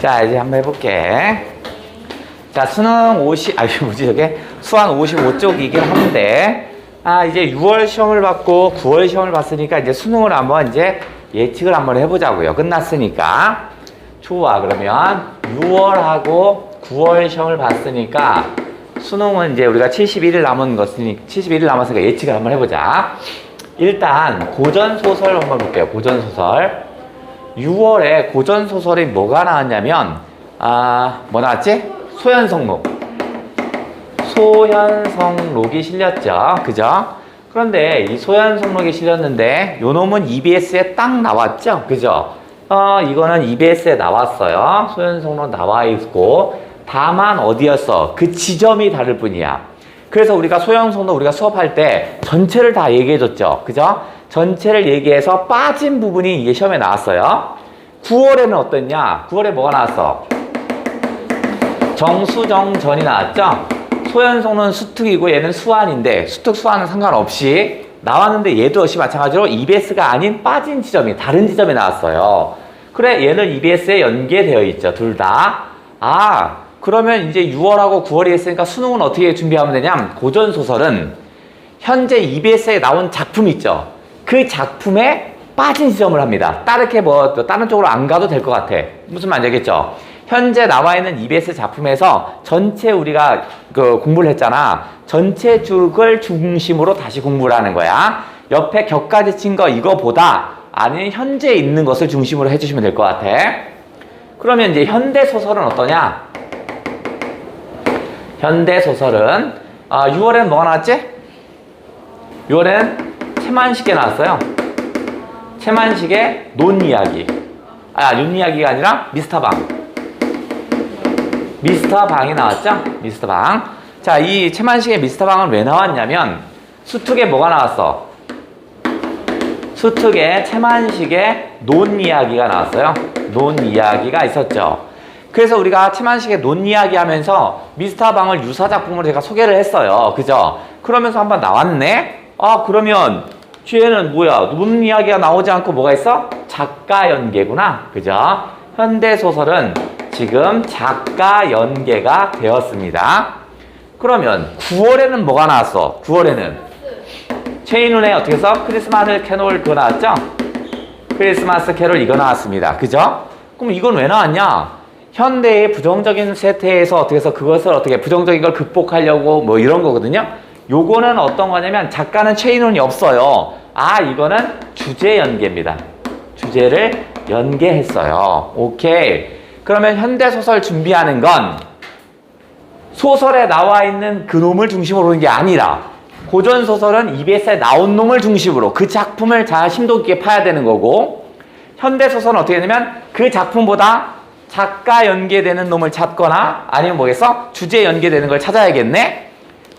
자, 이제 한번 해볼게. 자, 수능 50, 뭐지, 저게? 수한 55쪽이긴 한데, 이제 6월 시험을 받고 9월 시험을 봤으니까 이제 수능을 한번 이제 예측을 한번 해보자고요. 끝났으니까. 좋아. 그러면 6월하고 9월 시험을 봤으니까 수능은 이제 우리가 71일 남은 것이니, 71일 남았으니까 예측을 한번 해보자. 일단, 고전소설 한번 볼게요. 고전소설. 6월에 고전소설이 뭐가 나왔냐면, 뭐 나왔지? 소현성록. 소현성록이 실렸죠. 그죠? 그런데 이 소현성록이 실렸는데, 요 놈은 EBS에 딱 나왔죠. 그죠? 이거는 EBS에 나왔어요. 소현성록 나와 있고, 다만 어디였어? 그 지점이 다를 뿐이야. 그래서 우리가 소현성록 우리가 수업할 때 전체를 다 얘기해줬죠. 그죠? 전체를 얘기해서 빠진 부분이 이게 시험에 나왔어요. 9월에는 어땠냐? 9월에 뭐가 나왔어? 정수정전이 나왔죠? 소현성록은 수특이고 얘는 수완인데 수특 수완은 상관없이 나왔는데 얘도 역시 마찬가지로 EBS가 아닌 빠진 지점이 다른 지점에 나왔어요. 그래, 얘는 EBS에 연계되어 있죠. 둘 다. 그러면 이제 6월하고 9월이 했으니까 수능은 어떻게 준비하면 되냐? 고전소설은 현재 EBS에 나온 작품 있죠. 그 작품에 빠진 지점을 합니다. 다르게 다른 쪽으로 안 가도 될 것 같아. 무슨 말인지 알겠죠? 현재 나와 있는 EBS 작품에서 전체 우리가 공부를 했잖아. 전체 쭉을 중심으로 다시 공부를 하는 거야. 옆에 격까지 친 거 이거보다 아니면 현재 있는 것을 중심으로 해주시면 될 것 같아. 그러면 이제 현대소설은 어떠냐? 현대소설은 6월엔 뭐가 나왔지? 6월엔 채만식에 나왔어요. 채만식의 논이야기. 논이야기가 아니라 미스터방. 미스터방이 나왔죠? 미스터방. 자, 이 채만식의 미스터방은 왜 나왔냐면 수특에 뭐가 나왔어? 수특에 채만식의 논이야기가 나왔어요. 논이야기가 있었죠. 그래서 우리가 채만식의 논이야기 하면서 미스터방을 유사작품으로 제가 소개를 했어요. 그죠? 그러면서 한번 나왔네? 그러면 뒤에는 뭐야? 논이야기가 나오지 않고 뭐가 있어? 작가 연계구나. 그죠? 현대소설은 지금 작가 연계가 되었습니다. 그러면 9월에는 뭐가 나왔어? 9월에는 최인훈의 어떻게 해서 크리스마스 캐롤 그거 나왔죠? 크리스마스 캐롤 이거 나왔습니다. 그죠? 그럼 이건 왜 나왔냐? 현대의 부정적인 세태에서 어떻게 해서 그것을 어떻게 부정적인 걸 극복하려고 뭐 이런 거거든요. 요거는 어떤 거냐면 작가는 최인훈이 없어요. 이거는 주제 연계입니다. 주제를 연계했어요. 오케이. 그러면 현대소설 준비하는 건 소설에 나와 있는 그 놈을 중심으로 하는 게 아니라 고전소설은 EBS에 나온 놈을 중심으로 그 작품을 잘 심도 있게 파야 되는 거고, 현대소설은 어떻게 되냐면 그 작품보다 작가 연계되는 놈을 찾거나 아니면 뭐겠어? 주제 연계되는 걸 찾아야겠네?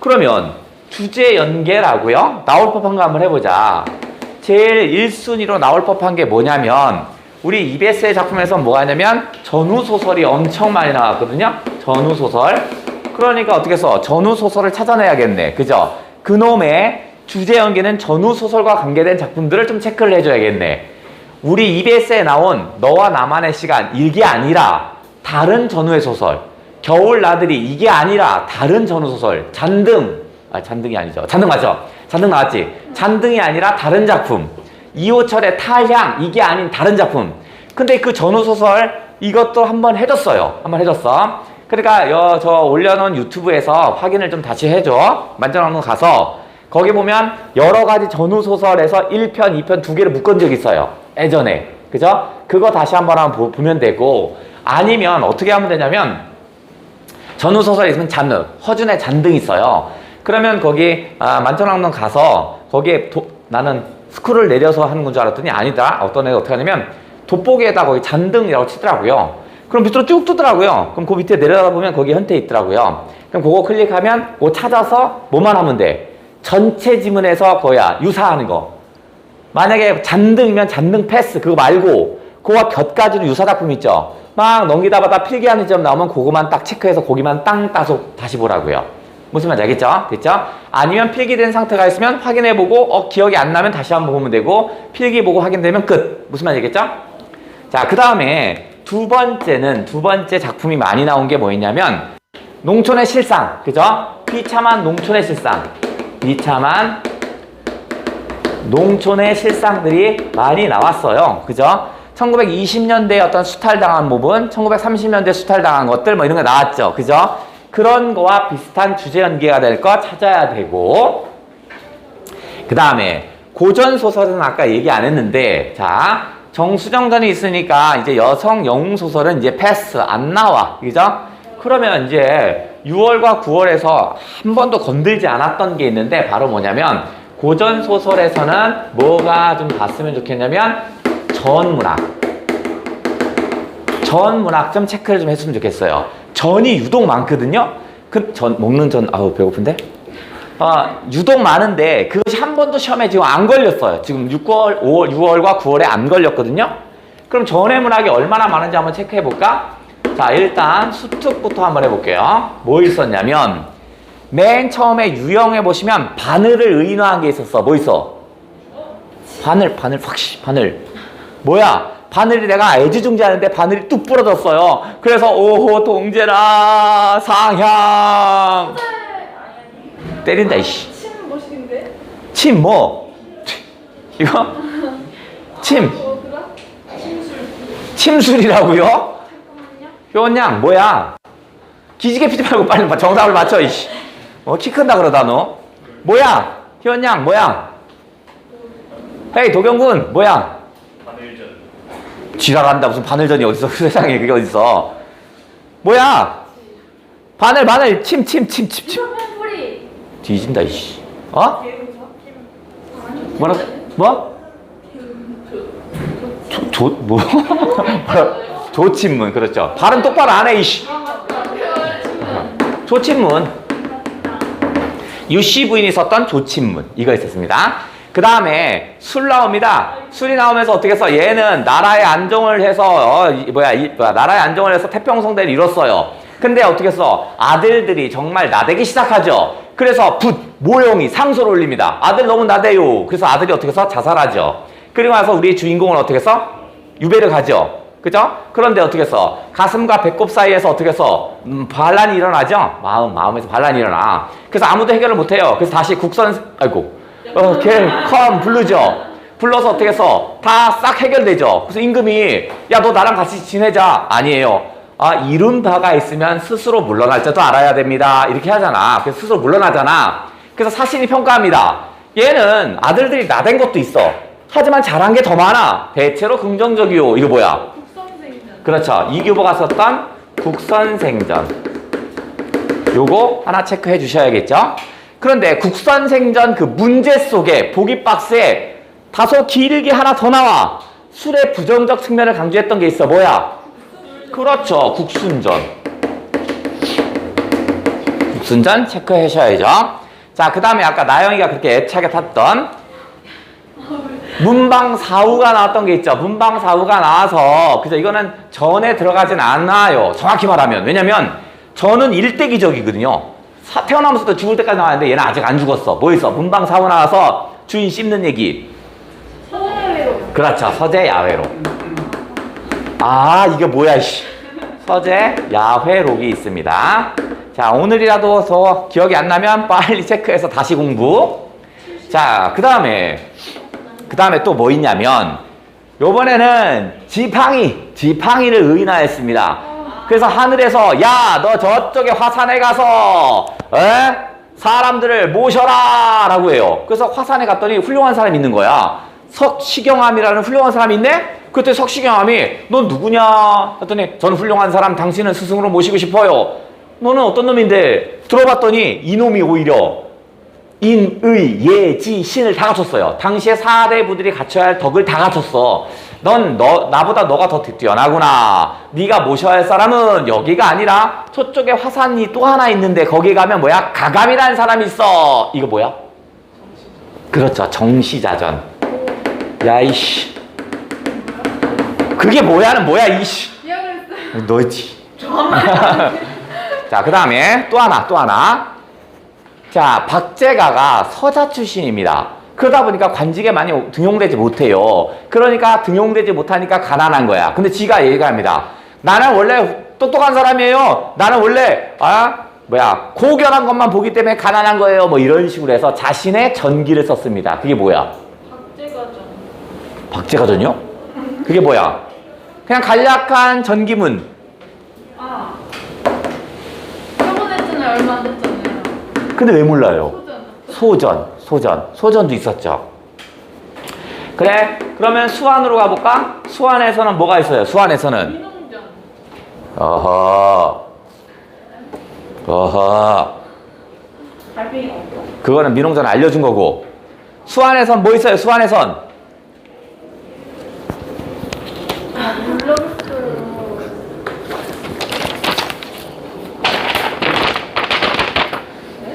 그러면 주제 연계라고요? 나올 법한 거 한번 해보자. 제일 1순위로 나올 법한 게 뭐냐면 우리 EBS의 작품에서 뭐가 있냐면 전후소설이 엄청 많이 나왔거든요. 전후소설. 그러니까 어떻게 해서 전후소설을 찾아내야겠네. 그죠? 그놈의 주제 연계는 전후소설과 관계된 작품들을 좀 체크를 해줘야겠네. 우리 EBS에 나온 너와 나만의 시간 이게 아니라 다른 전후의 소설, 겨울 나들이 이게 아니라 다른 전후소설, 잔등, 잔등이 아니죠. 잔등 맞죠? 잔등 나왔지? 잔등이 아니라 다른 작품, 이호철의 탈향 이게 아닌 다른 작품. 근데 그 전후소설 이것도 한번 해줬어요. 한번 해줬어. 그러니까 저 올려놓은 유튜브에서 확인을 좀 다시 해줘. 만져놓는 가서 거기 보면 여러 가지 전후소설에서 1편, 2편 두 개를 묶은 적이 있어요. 예전에. 그죠? 그거 다시 한번 보면 되고, 아니면 어떻게 하면 되냐면 전후소설에 있으면 잔등, 허준의 잔등이 있어요. 그러면 거기 만천왕릉 가서 거기에 나는 스크롤을 내려서 하는 건 줄 알았더니 아니다. 어떤 애가 어떻게 하냐면 돋보기에다 거기 잔등이라고 치더라고요. 그럼 밑으로 쭉 뜨더라고요. 그럼 그 밑에 내려다 보면 거기 현태 있더라고요. 그럼 그거 클릭하면 그거 찾아서 뭐만 하면 돼? 전체 지문에서 유사하는 거. 만약에 잔등이면 잔등 패스 그거 말고 그거와 곁가지로 유사작품 있죠. 막 넘기다 보다 필기하는 점 나오면 그거만 딱 체크해서 거기만 땅 따서 다시 보라고요. 무슨 말인지 알겠죠? 됐죠? 아니면 필기된 상태가 있으면 확인해보고 기억이 안 나면 다시 한번 보면 되고 필기 보고 확인되면 끝. 무슨 말인지 알겠죠? 자, 그 다음에 두 번째 작품이 많이 나온 게 뭐였냐면 농촌의 실상, 그죠? 비참한 농촌의 실상, 비참한 농촌의 실상들이 많이 나왔어요. 그죠? 1920년대에 어떤 수탈당한 부분, 1930년대 수탈당한 것들 뭐 이런 거 나왔죠. 그죠? 그런 거와 비슷한 주제 연계가 될 거 찾아야 되고, 그 다음에 고전소설은 아까 얘기 안 했는데, 자, 정수정전이 있으니까 이제 여성 영웅 소설은 이제 패스, 안 나와. 그죠? 그러면 이제 6월과 9월에서 한 번도 건들지 않았던 게 있는데, 바로 뭐냐면, 고전소설에서는 뭐가 좀 봤으면 좋겠냐면, 전문학 좀 체크를 좀 했으면 좋겠어요. 전이 유독 많거든요? 먹는 전, 아우, 배고픈데? 유독 많은데, 그것이 한 번도 시험에 지금 안 걸렸어요. 지금 6월과 9월에 안 걸렸거든요? 그럼 전의 문학이 얼마나 많은지 한번 체크해 볼까? 자, 일단 수특부터 한번 해볼게요. 뭐 있었냐면, 맨 처음에 유형해 보시면 바늘을 의인화한 게 있었어. 뭐 있어? 바늘. 뭐야? 바늘이 내가 애지중지하는데 바늘이 뚝 부러졌어요. 그래서 오호 동제라 상향. 때린다 이씨. 침 멋있는데? 침 뭐? 이거? 침. 침술이라고요? 잠깐만요. 효원양 뭐야? 기지개 피지 말고 빨리 정답을 맞춰 이씨. 키 큰다 그러다 너. 뭐야? 효원양 뭐야? 헤이 도경군 뭐야? 바늘전. 지랄한다. 무슨 바늘전이 어딨어? 세상에 그게 어딨어? 뭐야? 바늘 침. 펜뿌리. 뒤진다 이씨. 어? 뭐라고? 뭐? 뭐? 조친문 그렇죠. 발음 똑바로 안 해 이씨. 조친문. 유씨 부인이 썼던 조친문 이거 있었습니다. 그 다음에 술 나옵니다. 술이 나오면서 어떻게 해서 얘는 나라의 안정을 해서 나라의 안정을 해서 태평성대를 이뤘어요. 근데 어떻게 해서 아들들이 정말 나대기 시작하죠. 그래서 모형이 상소를 올립니다. 아들 너무 나대요. 그래서 아들이 어떻게 해서 자살하죠. 그리고 나서 우리 주인공은 어떻게 해서 유배를 가죠. 그죠? 그런데 어떻게 해서 가슴과 배꼽 사이에서 어떻게 해서 반란이 일어나죠. 마음에서 반란이 일어나. 그래서 아무도 해결을 못해요. 그래서 다시 부르죠. 불러서 어떻게 해서 다 싹 해결되죠. 그래서 임금이 야 너 나랑 같이 지내자. 아니에요. 이룬 바가 있으면 스스로 물러날 줄도 알아야 됩니다. 이렇게 하잖아. 그래서 스스로 물러나잖아. 그래서 사신이 평가합니다. 얘는 아들들이 나댄 것도 있어. 하지만 잘한 게 더 많아. 대체로 긍정적이요. 이거 뭐야? 국선생전. 그렇죠. 이규보가 썼던 국선생전. 요거 하나 체크해 주셔야겠죠. 그런데 국선생전 그 문제 속에 보기 박스에 다소 길게 하나 더 나와. 술의 부정적 측면을 강조했던 게 있어. 뭐야? 그렇죠. 국순전. 국순전 체크해 주셔야죠. 자, 그 다음에 아까 나영이가 그렇게 애착에 탔던 문방사후가 나왔던 게 있죠. 문방사후가 나와서 그죠? 이거는 전에 들어가진 않아요. 정확히 말하면. 왜냐면 전은 일대기적이거든요. 태어나면서부터 죽을 때까지 나왔는데 얘는 아직 안 죽었어. 뭐 있어? 문방사후 나와서 주인 씹는 얘기. 서재야외로. 그렇죠. 서재야외로. 이게 뭐야 이씨. 서재야회록이 있습니다. 자, 오늘이라도 더 기억이 안 나면 빨리 체크해서 다시 공부. 자, 그 다음에 또 뭐 있냐면 요번에는 지팡이를 의인화했습니다. 그래서 하늘에서 야 너 저쪽에 화산에 가서 사람들을 모셔라 라고 해요. 그래서 화산에 갔더니 훌륭한 사람이 있는 거야. 석시경암이라는 훌륭한 사람이 있네? 그때 석시경암이 넌 누구냐 했더니 저는 훌륭한 사람 당신은 스승으로 모시고 싶어요. 너는 어떤 놈인데? 들어봤더니 이놈이 오히려 인의 예지 신을 다 갖췄어요. 당시에 4대 부들이 갖춰야 할 덕을 다 갖췄어. 나보다 너가 더 뛰어나구나. 네가 모셔야 할 사람은 여기가 아니라 저쪽에 화산이 또 하나 있는데 거기 가면 뭐야? 가감이라는 사람이 있어. 이거 뭐야? 그렇죠. 정시자전. 야 이씨. 그게 뭐야는 뭐야 이씨. 너지. 자, 그 다음에 또 하나. 자, 박제가가 서자 출신입니다. 그러다 보니까 관직에 많이 등용되지 못해요. 그러니까 등용되지 못하니까 가난한 거야. 근데 지가 얘기합니다. 나는 원래 똑똑한 사람이에요. 나는 원래 고결한 것만 보기 때문에 가난한 거예요. 뭐 이런 식으로 해서 자신의 전기를 썼습니다. 그게 뭐야? 박제가전. 박제가전이요? 그게 뭐야? 그냥 간략한 전기문. 아. 저번에 했잖아요. 얼마 안 됐잖아요. 근데 왜 몰라요? 소전. 소전도 있었죠. 그래, 그러면 수완으로 가볼까? 수완에서는 뭐가 있어요? 수완에서는 민원전. 어허. 달팽이가 없어. 그거는 민홍전 알려준 거고. 수완에선 뭐 있어요? 수완에선 몰랐어요.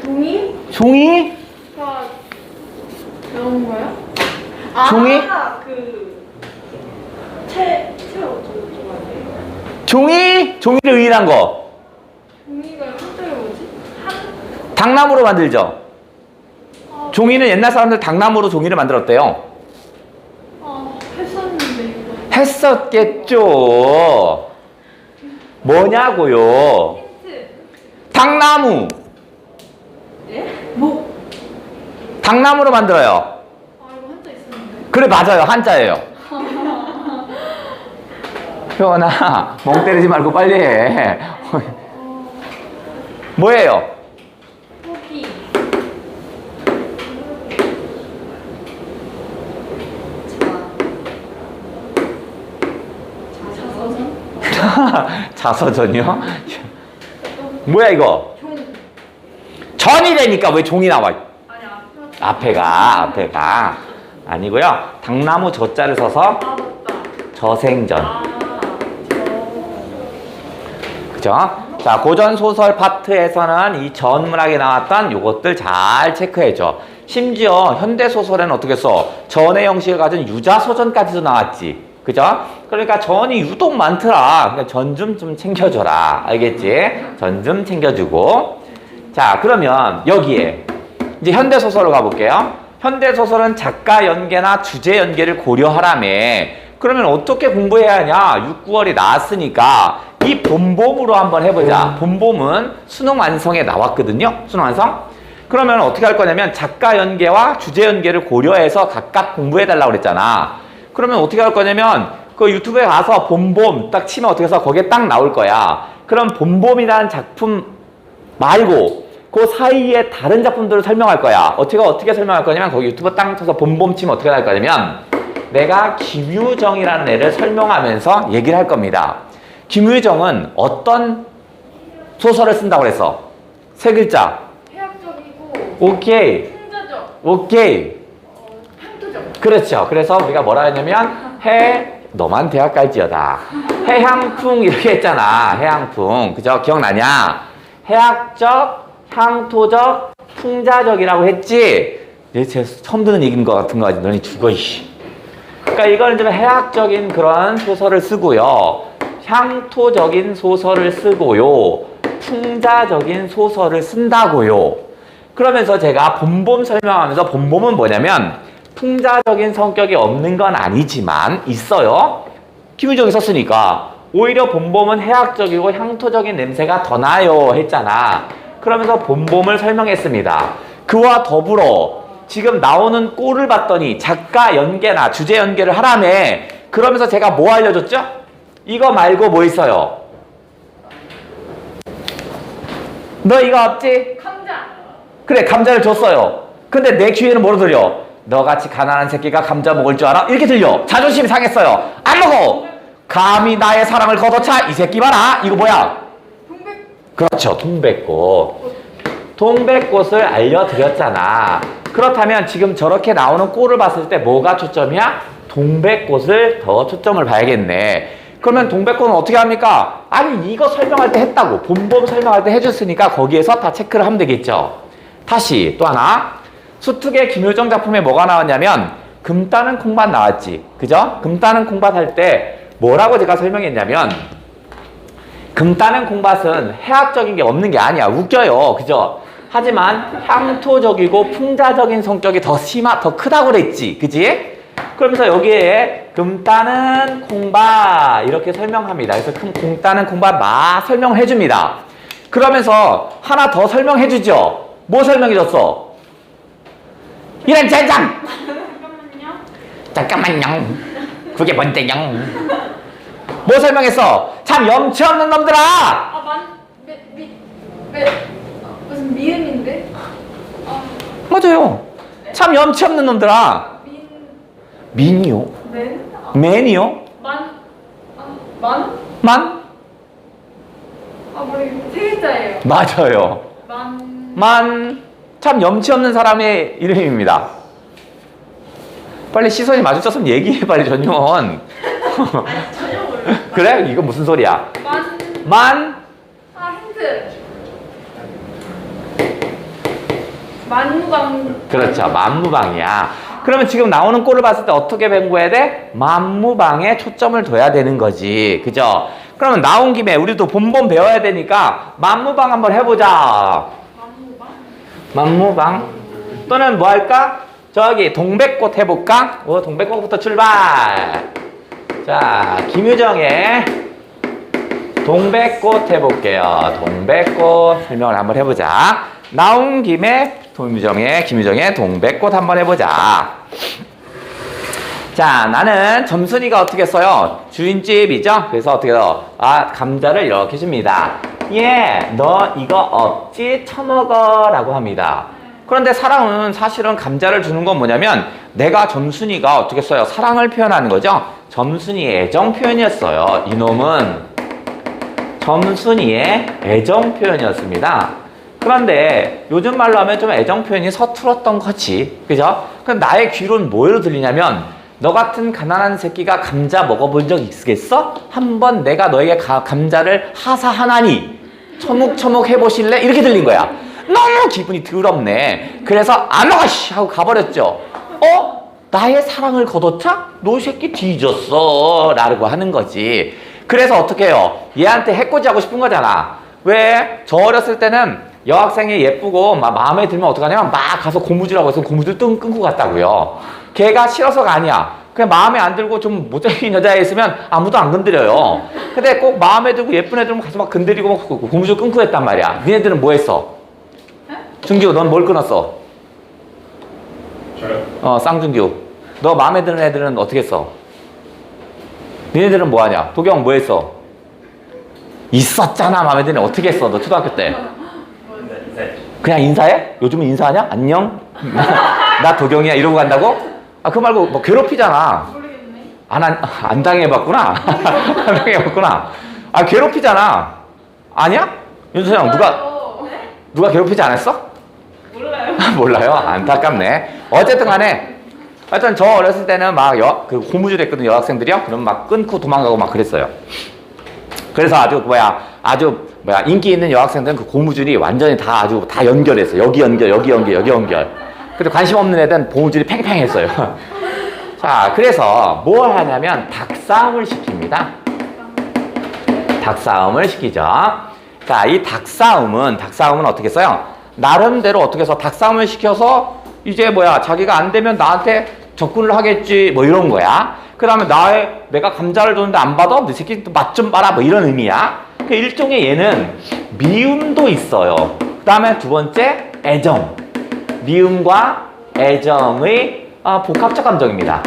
종이? 종이? 다 배운 거야? 종이? 종이를 의인한 거. 종이가 한자가 뭐지? 당나무로 만들죠. 종이는 옛날 사람들 당나무로 종이를 만들었대요. 했었는데 이거. 했었겠죠. 뭐냐고요? 힌트. 당나무. 예? 목. 당나무로 만들어요. 이거 한자 있었는데. 그래, 맞아요. 한자예요. 효원아, 멍 때리지 말고 빨리 해. 뭐예요? 토끼. 자서전? 자서전이요? 뭐야 이거? 종. 전이라니까 왜 종이 나와? 아니 앞에가 아니고요. 당나무 저자를 써서 맞다. 저생전. 그죠? 자, 고전 소설 파트에서는 이 전문학에 나왔던 요것들 잘 체크해줘. 심지어 현대 소설에는 어떻게 써? 전의 형식을 가진 유자서전까지도 나왔지. 그죠? 그러니까 전이 유독 많더라. 그러니까 전 좀 챙겨줘라. 알겠지? 전 좀 챙겨주고. 자, 그러면 여기에 이제 현대 소설로 가볼게요. 현대 소설은 작가 연계나 주제 연계를 고려하라며. 그러면 어떻게 공부해야 하냐? 6, 9월이 나왔으니까 이 본봄으로 한번 해보자. 본봄은 수능 완성에 나왔거든요. 수능 완성? 그러면 어떻게 할 거냐면 작가 연계와 주제 연계를 고려해서 각각 공부해달라고 그랬잖아. 그러면 어떻게 할 거냐면 그 유튜브에 가서 본봄 딱 치면 어떻게 해서 거기에 딱 나올 거야. 그럼 본봄이라는 작품 말고 그 사이에 다른 작품들을 설명할 거야. 어떻게 설명할 거냐면 거기 유튜브 딱 쳐서 본봄 치면 어떻게 할 거냐면 내가 김유정이라는 애를 설명하면서 얘기를 할 겁니다. 김유정은 어떤 소설을 쓴다고 그랬어? 세 글자. 해학적이고. 오케이. 풍자적. 오케이. 향토적. 그렇죠. 그래서 우리가 뭐라 했냐면 너만 대학 갈지어다. 해향풍 이렇게 했잖아. 해향풍. 그죠? 기억나냐? 해학적, 향토적, 풍자적이라고 했지? 제가 처음 듣는 얘기인 것 같은 거 같지? 너네 죽어, 이씨. 그러니까 이거는 좀 해학적인 그런 소설을 쓰고요. 향토적인 소설을 쓰고요. 풍자적인 소설을 쓴다고요. 그러면서 제가 본봄 설명하면서 본봄은 뭐냐면 풍자적인 성격이 없는 건 아니지만 있어요. 김유정이 썼으니까 오히려 본봄은 해학적이고 향토적인 냄새가 더 나요 했잖아. 그러면서 본봄을 설명했습니다. 그와 더불어 지금 나오는 꼴을 봤더니 작가 연계나 주제 연계를 하라며. 그러면서 제가 뭐 알려줬죠? 이거 말고 뭐 있어요? 너 이거 없지? 감자. 그래, 감자를 줬어요. 근데 내 귀에는 뭐로 들려? 너같이 가난한 새끼가 감자 먹을 줄 알아? 이렇게 들려. 자존심이 상했어요. 안 먹어. 감히 나의 사랑을 걷어차? 이 새끼 봐라. 이거 뭐야? 동백. 그렇죠. 동백꽃. 동백꽃을 알려드렸잖아. 그렇다면 지금 저렇게 나오는 꼴을 봤을 때 뭐가 초점이야? 동백꽃을 더 초점을 봐야겠네. 그러면 동백꽃은 어떻게 합니까? 아니 이거 설명할 때 했다고. 본봄 설명할 때 해줬으니까 거기에서 다 체크를 하면 되겠죠. 다시 또 하나. 수특의 김효정 작품에 뭐가 나왔냐면 금 따는 콩밭 나왔지. 그죠? 금 따는 콩밭 할 때 뭐라고 제가 설명했냐면 금 따는 콩밭은 해학적인 게 없는 게 아니야. 웃겨요. 그죠? 하지만 향토적이고 풍자적인 성격이 더 크다고 그랬지. 그지? 그러면서 여기에 금 따는 콩밥 이렇게 설명합니다. 그래서 콩 따는 콩밥 막 설명을 해줍니다. 그러면서 하나 더 설명해 주죠. 뭐 설명해 줬어? 이런 젠장! 잠깐만요. 그게 뭔데요? 뭐 설명했어? 참 염치 없는 놈들아! 무슨 미음인데? 맞아요. 참 염치 없는 놈들아. 민이요? 맨? 맨이요? 만? 만? 모르겠네. 세 글자예요. 맞아요. 만. 참 염치 없는 사람의 이름입니다. 빨리 시선이 마주쳤으면 얘기해 빨리 전현. 아니, 전혀 몰라. 그래? 이거 무슨 소리야? 만? 힌트. 만무강. 그렇죠. 만무방이야. 그러면 지금 나오는 꼴을 봤을 때 어떻게 변구해야 돼? 만무방에 초점을 둬야 되는 거지. 그죠? 그러면 나온 김에 우리도 본본 배워야 되니까 만무방 한번 해보자. 만무방. 또는 뭐 할까? 저기 동백꽃 해볼까? 동백꽃부터 출발. 자, 김유정의 동백꽃 해볼게요. 동백꽃 설명을 한번 해보자. 나온 김에 김유정의 동백꽃 한번 해보자. 자, 나는 점순이가 어떻게 써요? 주인집이죠? 그래서 어떻게 해요? 감자를 이렇게 줍니다. 너 이거 없지? 처먹어 라고 합니다. 그런데 사랑은 사실은 감자를 주는 건 뭐냐면 내가 점순이가 어떻게 써요? 사랑을 표현하는 거죠? 점순이의 애정 표현이었어요. 이놈은 점순이의 애정 표현이었습니다. 그런데 요즘 말로 하면 좀 애정 표현이 서툴었던 거지. 그죠? 그럼 나의 귀로는 뭐로 들리냐면 너 같은 가난한 새끼가 감자 먹어본 적 있겠어? 한번 내가 너에게 감자를 하사하나니 처묵처묵 해보실래? 이렇게 들린 거야. 너무 기분이 더럽네. 그래서 안 먹어 씨 하고 가버렸죠. 나의 사랑을 거뒀자? 너 새끼 뒤졌어 라고 하는 거지. 그래서 어떻게 해요? 얘한테 해코지 하고 싶은 거잖아. 왜? 저 어렸을 때는 여학생이 예쁘고 막 마음에 들면 어떡하냐면 막 가서 고무줄하고 해서 고무줄 뜬 끊고 갔다고요. 걔가 싫어서가 아니야. 그냥 마음에 안 들고 좀 못생긴 여자애 있으면 아무도 안 건드려요. 근데 꼭 마음에 들고 예쁜 애들은 가서 막 건드리고 막 고무줄 끊고 했단 말이야. 니네들은 뭐 했어? 준규, 넌 뭘 끊었어? 저요? 쌍준규. 너 마음에 드는 애들은 어떻게 했어? 니네들은 뭐 하냐? 도경 뭐 했어? 있었잖아. 마음에 드는 애 어떻게 했어? 너 초등학교 때. 그냥 인사해? 요즘은 인사하냐? 안녕? 나 도경이야 이러고 간다고? 그거 말고 뭐 괴롭히잖아. 모르겠네. 안 당해봤구나. 안 당해봤구나. 괴롭히잖아. 아니야? 윤서영 누가 괴롭히지 않았어? 몰라요. 몰라요? 안타깝네. 어쨌든 간에 하여튼 저 어렸을 때는 막 그 고무줄 했거든 여학생들이요. 그럼 막 끊고 도망가고 막 그랬어요. 그래서 아주 인기 있는 여학생들은 그 고무줄이 완전히 다 연결했어. 여기 연결, 여기 연결, 여기 연결. 근데 관심 없는 애들은 고무줄이 팽팽했어요. 자, 그래서 뭘 하냐면 닭싸움을 시킵니다. 닭싸움을 시키죠. 자, 이 닭싸움은 어떻게 써요? 나름대로 어떻게 해서 닭싸움을 시켜서 이제 자기가 안 되면 나한테 접근을 하겠지 뭐 이런 거야. 그 다음에 내가 감자를 줬는데 안 받아? 너 새끼 맛 좀 봐라 뭐 이런 의미야. 그 일종의 얘는 미움도 있어요. 그 다음에 두 번째 애정. 미움과 애정의 복합적 감정입니다.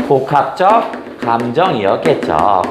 복합적 감정이었겠죠.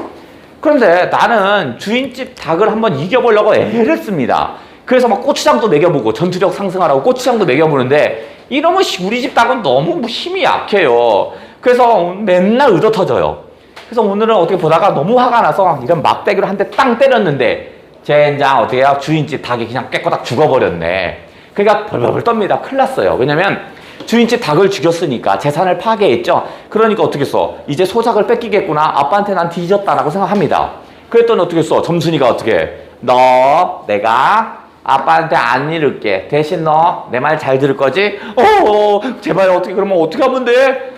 그런데 나는 주인집 닭을 한번 이겨보려고 애를 씁니다. 그래서 막 고추장도 먹여보고 전투력 상승하라고 고추장도 먹여보는데 이러면 우리 집 닭은 너무 힘이 약해요. 그래서 맨날 의도터져요. 그래서 오늘은 어떻게 보다가 너무 화가 나서 이런 막대기로 한 대 땅 때렸는데 젠장 어떻게 해요? 주인집 닭이 그냥 깨꼬닥 죽어버렸네. 그러니까 벌벌 떱니다. 큰일 났어요. 왜냐면 주인집 닭을 죽였으니까 재산을 파괴했죠. 그러니까 어떻게 써? 이제 소작을 뺏기겠구나. 아빠한테 난 뒤졌다라고 생각합니다. 그랬더니 어떻게 써? 점순이가 어떻게 내가 아빠한테 안 이룰게. 대신 너 내 말 잘 들을 거지? 제발 그러면 어떻게 하면 돼?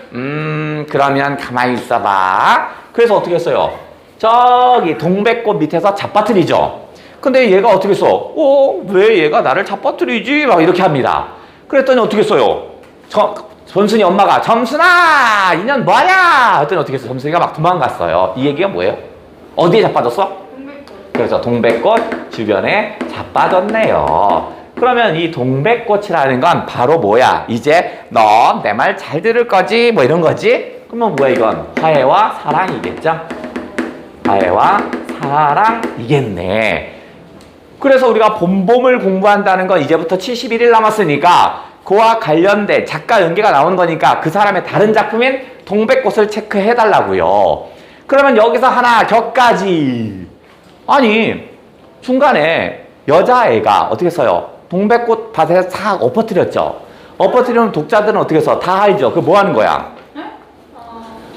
그러면 가만히 있어봐. 그래서 어떻게 했어요? 저기 동백꽃 밑에서 잡아뜨리죠. 근데 얘가 어떻게 써? 왜 얘가 나를 잡아뜨리지? 막 이렇게 합니다. 그랬더니 어떻게 써요? 점순이 엄마가 점순아 이년 뭐하냐 했더니 어떻게 했어? 점순이가 막 도망갔어요. 이 얘기가 뭐예요? 어디에 자빠졌어? 동백꽃. 그래서 동백꽃 주변에 자빠졌네요. 그러면 이 동백꽃이라는 건 바로 뭐야? 이제 너 내 말 잘 들을 거지? 뭐 이런 거지? 그러면 뭐야 이건? 화해와 사랑이겠죠? 화해와 사랑이겠네. 그래서 우리가 봄봄을 공부한다는 건 이제부터 71일 남았으니까 그와 관련된 작가 연계가 나오는 거니까 그 사람의 다른 작품인 동백꽃을 체크해 달라고요. 그러면 여기서 하나 격까지. 아니 중간에 여자애가 어떻게 써요? 동백꽃 밭에 싹 엎어뜨렸죠. 엎어뜨리면 독자들은 어떻게 써? 다 알죠. 그 뭐 하는 거야?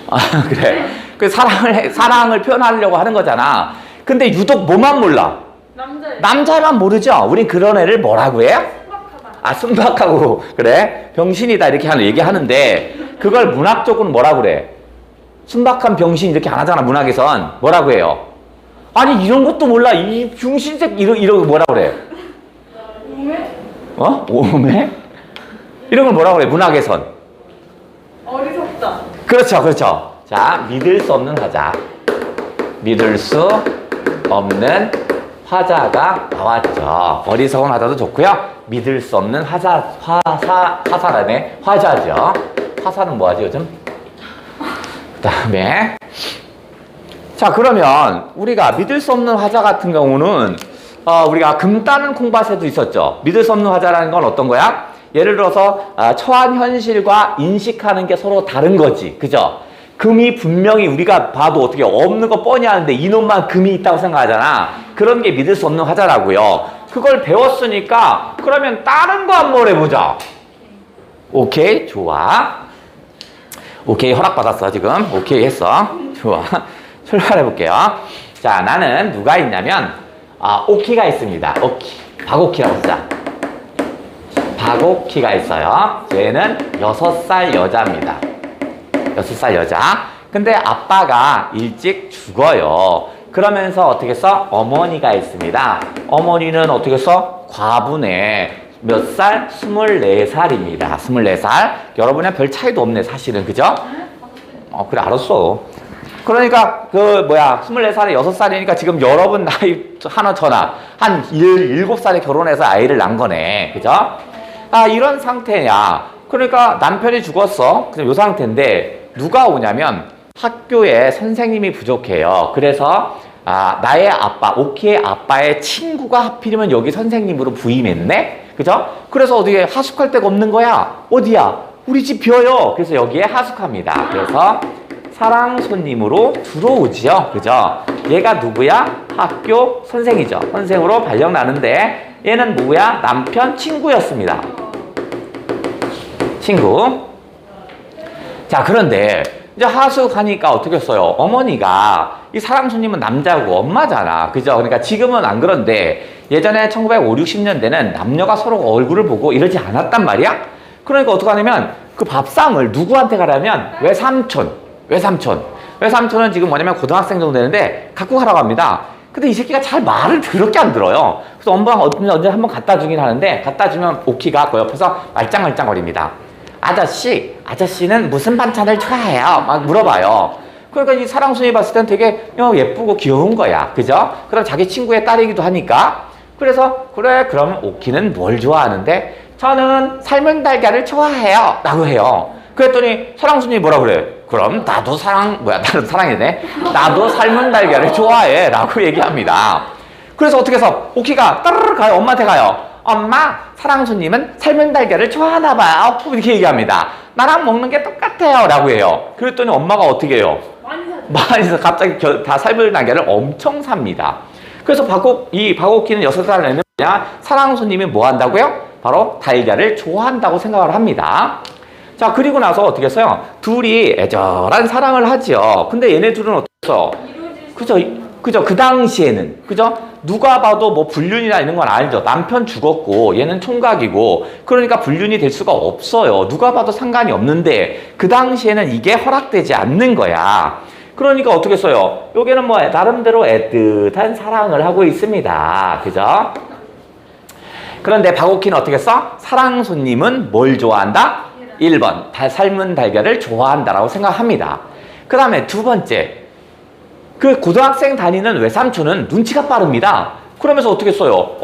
아, 그래. 그 사랑을 표현하려고 하는 거잖아. 근데 유독 뭐만 몰라? 남자예요. 남자만 모르죠. 우린 그런 애를 뭐라고 해요? 순박하다. 아, 순박하고 그래? 병신이다 이렇게 하는 얘기하는데 그걸 문학적으로는 뭐라고 그래? 순박한 병신 이렇게 안 하잖아. 문학에선 뭐라고 해요? 아니 이런 것도 몰라. 이 병신색 이런 거 뭐라고 그래? 우매? 어? 오메? 이런 걸 뭐라고 그래? 문학에선. 어리석다. 그렇죠, 그렇죠. 자, 믿을 수 없는 화자. 믿을 수 없는 화자가 나왔죠. 어리석은 화자도 좋고요. 믿을 수 없는 화사라네. 화자죠. 화사는 뭐하지 요즘? 그 다음에 자 그러면 우리가 믿을 수 없는 화자 같은 경우는 우리가 금 따는 콩밭에도 있었죠. 믿을 수 없는 화자라는 건 어떤 거야? 예를 들어서 처한 현실과 인식하는 게 서로 다른 거지. 그죠? 금이 분명히 우리가 봐도 어떻게 없는 거 뻔히 아는데 이놈만 금이 있다고 생각하잖아. 그런 게 믿을 수 없는 화자라고요. 그걸 배웠으니까 그러면 다른 거 한번 해보자. 오케이? 좋아. 오케이 허락받았어 지금. 오케이 했어. 좋아. 출발해볼게요. 자 나는 누가 있냐면 오키가 있습니다. 오키. 박오키라고 쓰자. 박오키가 있어요. 얘는 6살 여자입니다. 6살 여자. 근데 아빠가 일찍 죽어요. 그러면서 어떻게 써? 어머니가 있습니다. 어머니는 어떻게 써? 과부네. 몇 살? 24살입니다. 24살. 여러분이랑 별 차이도 없네, 사실은. 그죠? 그래, 알았어. 그러니까, 24살에 6살이니까 지금 여러분 나이 하나 전화. 한 7살에 결혼해서 아이를 낳은 거네. 그죠? 이런 상태냐. 그러니까 남편이 죽었어. 그냥 요 상태인데, 누가 오냐면 학교에 선생님이 부족해요. 그래서 나의 아빠, 오키의 아빠의 친구가 하필이면 여기 선생님으로 부임했네? 그죠? 그래서 어디에 하숙할 데가 없는 거야. 어디야? 우리 집 비어요. 그래서 여기에 하숙합니다. 그래서 사랑 손님으로 들어오지요. 그죠? 얘가 누구야? 학교 선생이죠. 선생으로 발령 나는데 얘는 누구야? 남편 친구였습니다. 친구. 자, 그런데 이제 하숙하니까 어떻게 했어요? 어머니가 이 사랑 손님은 남자고 엄마잖아. 그죠? 그러니까 지금은 안 그런데 예전에 1950, 60년대는 남녀가 서로 얼굴을 보고 이러지 않았단 말이야? 그러니까 어떡하냐면 그 밥상을 누구한테 가라면 외삼촌. 외삼촌은 지금 뭐냐면 고등학생 정도 되는데 갖고 가라고 합니다. 근데 이 새끼가 잘 말을 더럽게 안 들어요. 그래서 엄마가 언제 한번 갖다 주긴 하는데 갖다 주면 오키가 그 옆에서 말짱말짱거립니다. 아저씨는 무슨 반찬을 좋아해요? 막 물어봐요. 그러니까 이 사랑순이 봤을 땐 되게 예쁘고 귀여운 거야. 그죠? 그럼 자기 친구의 딸이기도 하니까. 그래서 그래 그러면 오키는 뭘 좋아하는데 저는 삶은 달걀을 좋아해요. 라고 해요. 그랬더니 사랑순이 뭐라 그래? 그럼 나도 사랑이네. 나도 삶은 달걀을 좋아해. 라고 얘기합니다. 그래서 어떻게 해서 오키가 따르르 가요. 엄마한테 가요. 엄마, 사랑수님은 삶은 달걀을 좋아하나 봐요. 이렇게 얘기합니다. 나랑 먹는 게 똑같아요. 라고 해요. 그랬더니 엄마가 어떻게 해요? 많이 사서 갑자기 다 삶은 달걀을 엄청 삽니다. 그래서 박오키는 6살 내는 사랑수님이 뭐 한다고요? 바로 달걀을 좋아한다고 생각을 합니다. 자, 그리고 나서 어떻게 했어요? 둘이 애절한 사랑을 하지요. 근데 얘네 둘은 어떻게 했어? 그죠? 그 당시에는. 그죠? 누가 봐도 뭐 불륜이나 이런 건 알죠. 남편 죽었고 얘는 총각이고 그러니까 불륜이 될 수가 없어요. 누가 봐도 상관이 없는데 그 당시에는 이게 허락되지 않는 거야. 그러니까 어떻게 써요? 여기는 뭐 나름대로 애틋한 사랑을 하고 있습니다. 그죠? 그런데 박오키는 어떻게 써? 사랑 손님은 뭘 좋아한다? 1번 삶은 달걀을 좋아한다라고 생각합니다. 그 다음에 두 번째, 그 고등학생 다니는 외삼촌은 눈치가 빠릅니다. 그러면서 어떻게 써요?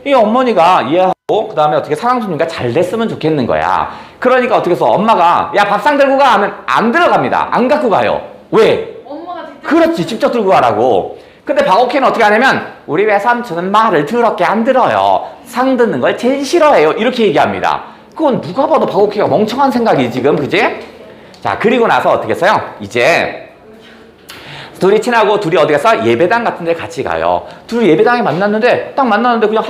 이 어머니가 이해하고 그 다음에 어떻게 사랑순이가 잘 됐으면 좋겠는 거야. 그러니까 어떻게 써? 엄마가 야 밥상 들고 가 하면 안 들어갑니다. 안 갖고 가요. 왜? 엄마가 직접. 그렇지, 직접 들고 가라고. 근데 박옥희는 어떻게 하냐면 우리 외삼촌은 말을 더럽게 안 들어요. 상 듣는 걸 제일 싫어해요. 이렇게 얘기합니다. 그건 누가 봐도 박옥희가 멍청한 생각이지 지금, 그지? 자, 그리고 나서 어떻게 했어요? 이제 둘이 친하고 둘이 어디 가서 예배당 같은 데 같이 가요. 둘이 예배당에 만났는데 딱 만났는데 그냥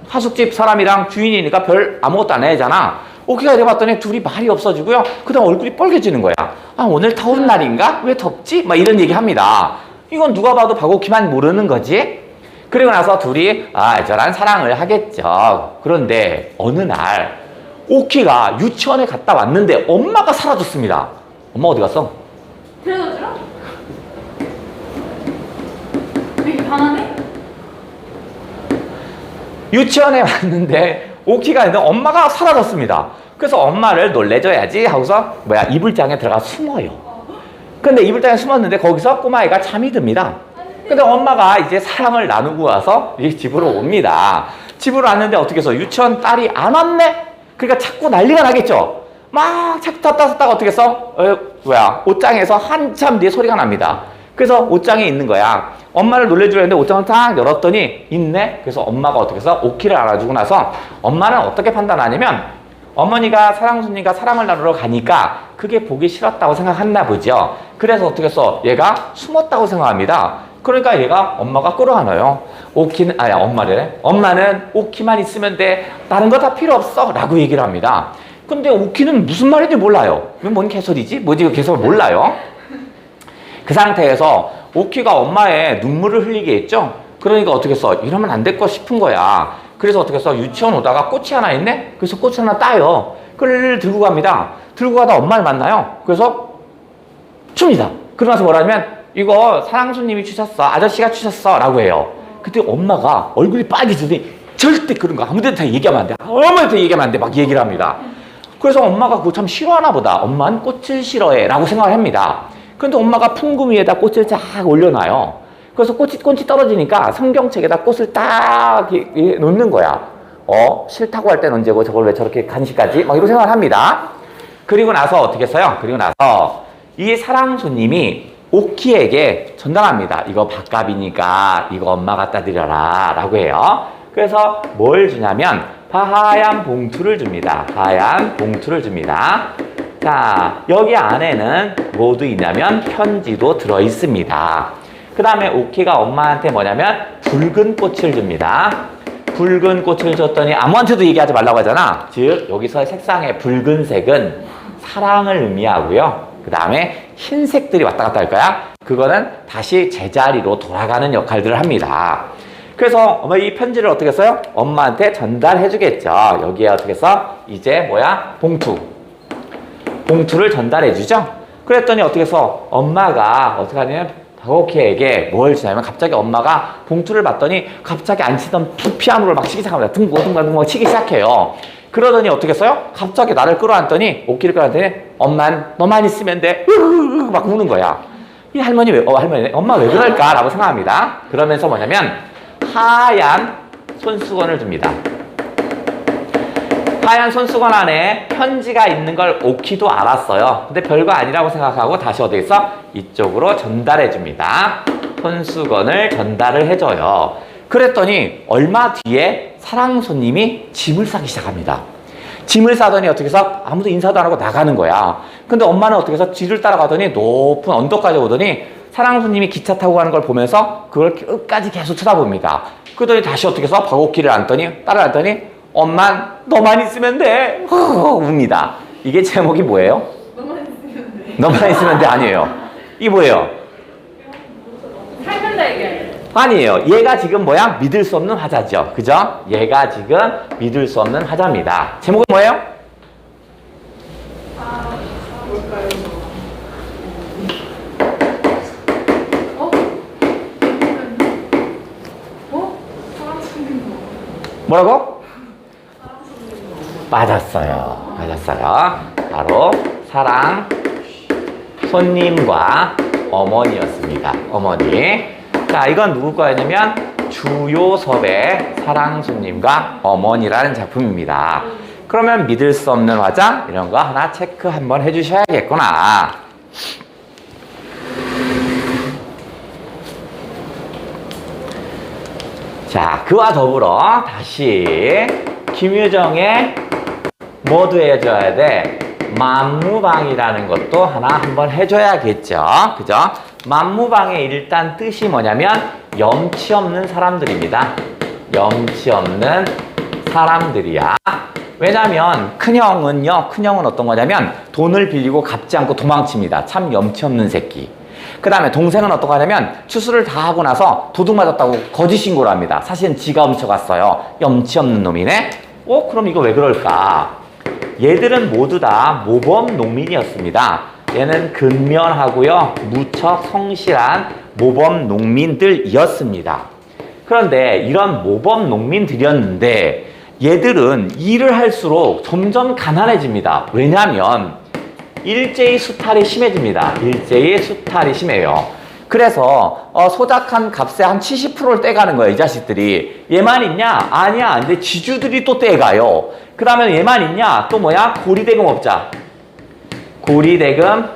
하숙집 사람이랑 주인이니까 별 아무것도 안 해야잖아. 오케이가 이래 봤더니 둘이 말이 없어지고요. 그 다음 얼굴이 빨개지는 거야. 아, 오늘 더운 날인가? 왜 덥지? 막 이런 얘기 합니다. 이건 누가 봐도 박옥희만 모르는 거지? 그리고 나서 둘이 애절한 사랑을 하겠죠. 그런데 어느 날 오키가 유치원에 갔다 왔는데 엄마가 사라졌습니다. 엄마 어디 갔어? 데려다 주라? 되게 반하네? 유치원에 왔는데 오키가 있는 엄마가 사라졌습니다. 그래서 엄마를 놀래줘야지 하고서 이불장에 들어가 숨어요. 근데 이불장에 숨었는데 거기서 꼬마애가 잠이 듭니다. 근데 엄마가 이제 사랑을 나누고 와서 이제 집으로 옵니다. 집으로 왔는데 어떻게 해서 유치원 딸이 안 왔네? 그러니까 자꾸 난리가 나겠죠. 막 자꾸 탔다가 어떻게 해서 옷장에서 한참 뒤에 소리가 납니다. 그래서 옷장에 있는 거야. 엄마를 놀래주려 했는데 옷장을 딱 열었더니 있네. 그래서 엄마가 어떻게 해서 오키를 알아주고 나서 엄마는 어떻게 판단하냐면 어머니가 사랑순이가 사랑을 나누러 가니까 그게 보기 싫었다고 생각했나 보죠. 그래서 어떻게 해서 얘가 숨었다고 생각합니다. 그러니까 얘가 엄마가 끌어안아요. 엄마는 오키만 있으면 돼. 다른 거 다 필요 없어. 라고 얘기를 합니다. 근데 오키는 무슨 말인지 몰라요. 뭔 개소리지? 뭐지? 그 개소리 몰라요. 그 상태에서 오키가 엄마의 눈물을 흘리게 했죠. 그러니까 어떻게 해서 이러면 안 될 거 싶은 거야. 그래서 어떻게 해서 유치원 오다가 꽃이 하나 있네? 그래서 꽃 하나 따요. 그걸 들고 갑니다. 들고 가다 엄마를 만나요. 그래서 줍니다. 그러고 나서 뭐라냐면 이거 사랑수님이 주셨어. 아저씨가 주셨어. 라고 해요. 그때 엄마가 얼굴이 빨개지더니 절대 그런 거 아무데나 얘기하면 안 돼. 아무데나 얘기하면 안 돼. 막 얘기를 합니다. 그래서 엄마가 그거 참 싫어하나 보다. 엄마는 꽃을 싫어해. 라고 생각을 합니다. 그런데 엄마가 풍금 위에다 꽃을 쫙 올려놔요. 그래서 꽃이 떨어지니까 성경책에다 꽃을 딱 놓는 거야. 싫다고 할 때는 언제고 저걸 왜 저렇게 간식까지? 막 이런 생각을 합니다. 그리고 나서 어떻게 했어요? 그리고 나서 이 사랑손님이 오키에게 전달합니다. 이거 밥값이니까 이거 엄마 갖다 드려라 라고 해요. 그래서 뭘 주냐면 하얀 봉투를 줍니다. 하얀 봉투를 줍니다. 자, 여기 안에는 뭐도 있냐면 편지도 들어있습니다. 그 다음에 오키가 엄마한테 뭐냐면 붉은 꽃을 줍니다. 붉은 꽃을 줬더니 아무한테도 얘기하지 말라고 하잖아. 즉 여기서 색상의 붉은색은 사랑을 의미하고요. 그 다음에 흰색들이 왔다 갔다 할 거야. 그거는 다시 제자리로 돌아가는 역할들을 합니다. 그래서 이 편지를 어떻게 써요? 엄마한테 전달해 주겠죠. 여기에 어떻게 써? 이제 봉투를 전달해 주죠. 그랬더니 어떻게 해서 엄마가 어떻게 하냐면 박오키에게 뭘 주냐면 갑자기 엄마가 봉투를 봤더니 갑자기 안 치던 피아노를 막 치기 시작합니다. 둥글둥글 치기 시작해요. 그러더니 어떻게 했어요? 갑자기 나를 끌어안더니 오키를 끌어안더니 엄만 너만 있으면 돼. 막 우는 거야. 이 할머니 엄마 왜 그럴까? 라고 생각합니다. 그러면서 뭐냐면 하얀 손수건을 줍니다. 하얀 손수건 안에 편지가 있는 걸 오키도 알았어요. 근데 별거 아니라고 생각하고 다시 어디 있어? 이쪽으로 전달해 줍니다. 손수건을 전달을 해줘요. 그랬더니 얼마 뒤에 사랑손님이 짐을 싸기 시작합니다. 짐을 싸더니 어떻게 해서 아무도 인사도 안 하고 나가는 거야. 근데 엄마는 어떻게 해서 뒤를 따라가더니 높은 언덕까지 오더니 사랑손님이 기차 타고 가는 걸 보면서 그걸 끝까지 계속 쳐다봅니다. 그러더니 다시 어떻게 해서 박오키를 따라안더니 엄만 너만 있으면 돼. 웁니다. 이게 제목이 뭐예요? 너만 있으면 돼. 너만 있으면 돼 아니에요. 이게 뭐예요? 삶은 달걀. 아니에요. 얘가 지금 뭐야? 믿을 수 없는 화자죠. 그죠? 얘가 지금 믿을 수 없는 화자입니다. 제목은 뭐예요? 뭘까요? 뭐라고? 맞았어요. 맞았어요. 바로 사랑 손님과 어머니였습니다. 어머니. 자, 이건 누구 거였냐면 주요섭의 사랑 손님과 어머니라는 작품입니다. 그러면 믿을 수 없는 화장 이런 거 하나 체크 한번 해주셔야겠구나. 자, 그와 더불어 다시 김유정의 뭐도 해줘야 돼? 만무방이라는 것도 하나 한번 해줘야겠죠. 그죠? 만무방의 일단 뜻이 뭐냐면 염치 없는 사람들입니다. 염치 없는 사람들이야. 왜냐면 큰형은 어떤 거냐면 돈을 빌리고 갚지 않고 도망칩니다. 참 염치 없는 새끼. 그 다음에 동생은 어떤 거냐면 추수를 다 하고 나서 도둑 맞았다고 거짓 신고를 합니다. 사실은 지가 훔쳐갔어요. 염치 없는 놈이네. 그럼 이거 왜 그럴까? 얘들은 모두 다 모범 농민이었습니다. 얘는 근면하고요, 무척 성실한 모범 농민들이었습니다. 그런데 이런 모범 농민들이었는데 얘들은 일을 할수록 점점 가난해집니다. 왜냐하면 일제히 수탈이 심해집니다. 일제히 수탈이 심해요. 그래서 소작한 값의 한 70%를 떼가는 거예요. 이 자식들이. 얘만 있냐? 아니야. 근데 지주들이 또 떼가요. 그 다음에 얘만 있냐? 또 뭐야? 고리대금 업자. 고리대금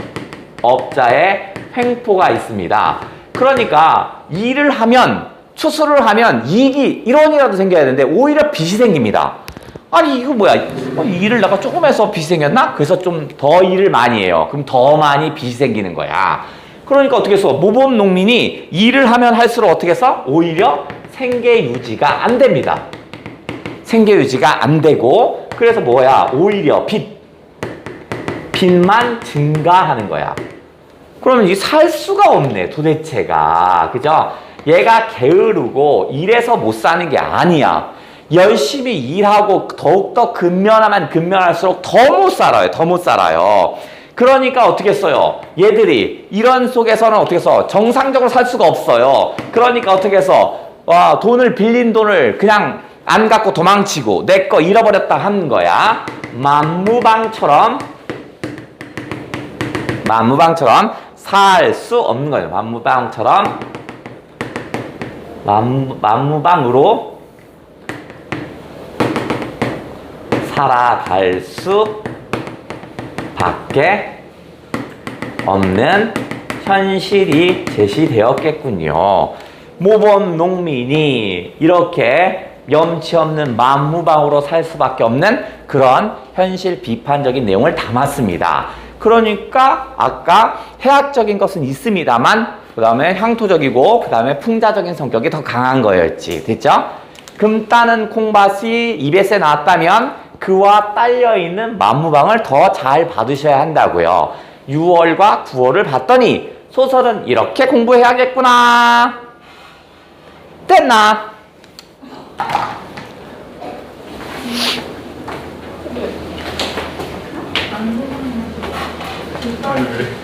업자의 횡포가 있습니다. 그러니까 일을 하면, 추수를 하면 이익이 1원이라도 생겨야 되는데 오히려 빚이 생깁니다. 아니 이거 뭐야? 일을 내가 조금 해서 빚이 생겼나? 그래서 좀 더 일을 많이 해요. 그럼 더 많이 빚이 생기는 거야. 그러니까 어떻게 해서 모범 농민이 일을 하면 할수록 어떻게 해서 오히려 생계 유지가 안 됩니다. 생계 유지가 안 되고 그래서 뭐야? 오히려 빚만 증가하는 거야. 그러면 이 살 수가 없네 도대체가. 그죠? 얘가 게으르고 일해서 못 사는 게 아니야. 열심히 일하고 더욱더 근면하면 근면할수록 더 못 살아요. 더 못 살아요. 그러니까 어떻게 써요? 얘들이 이런 속에서는 어떻게 해서 정상적으로 살 수가 없어요. 그러니까 어떻게 해서 돈을 빌린 돈을 그냥 안 갖고 도망치고 내 거 잃어버렸다 하는 거야. 만무방처럼 살 수 없는 거예요. 만무방으로 살아갈 수 밖에 없는 현실이 제시되었겠군요. 모범 농민이 이렇게 염치 없는 만무방으로 살 수밖에 없는 그런 현실 비판적인 내용을 담았습니다. 그러니까 아까 해학적인 것은 있습니다만 그 다음에 향토적이고 그 다음에 풍자적인 성격이 더 강한 거였지. 됐죠? 금 따는 콩밭이 EBS에 나왔다면 그와 딸려있는 만무방을 더 잘 받으셔야 한다고요. 6월과 9월을 봤더니 소설은 이렇게 공부해야겠구나. 됐나? 안 되는 거.